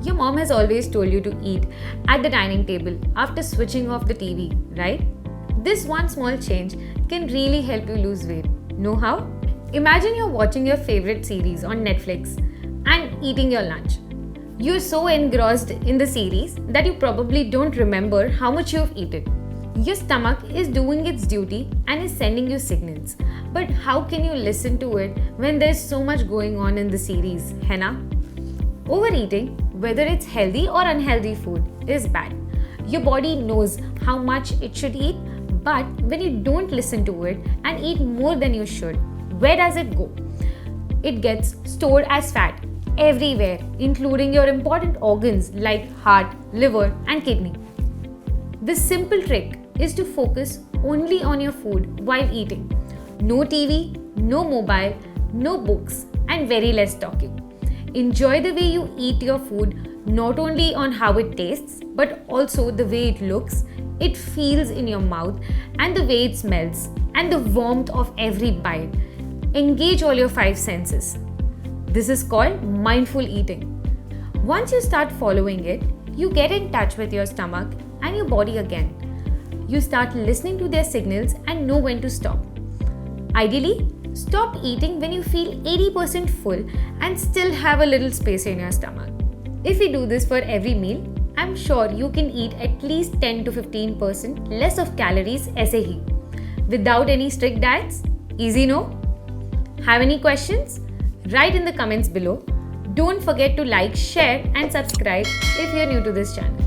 Your mom has always told you to eat at the dining table after switching off the TV, right? This one small change can really help you lose weight. Know how? Imagine you're watching your favorite series on Netflix and eating your lunch. You're so engrossed in the series that you probably don't remember how much you've eaten. Your stomach is doing its duty and is sending you signals. But how can you listen to it when there's so much going on in the series, Henna? Overeating, whether it's healthy or unhealthy food, is bad. Your body knows how much it should eat, but when you don't listen to it and eat more than you should, where does it go? It gets stored as fat everywhere, including your important organs like heart, liver, and kidney. The simple trick is to focus only on your food while eating. No TV, no mobile, no books, and very less talking. Enjoy the way you eat your food, not only on how it tastes, but also the way it looks, it feels in your mouth, and the way it smells, and the warmth of every bite. Engage all your 5 senses. This is called mindful eating. Once you start following it, you get in touch with your stomach and your body again. You start listening to their signals and know when to stop. Ideally, stop eating when you feel 80% full and still have a little space in your stomach. If you do this for every meal, I'm sure you can eat at least 10 to 15% less of calories as a he. Without any strict diets? Easy, no? Have any questions? Write in the comments below. Don't forget to like, share and subscribe if you're new to this channel.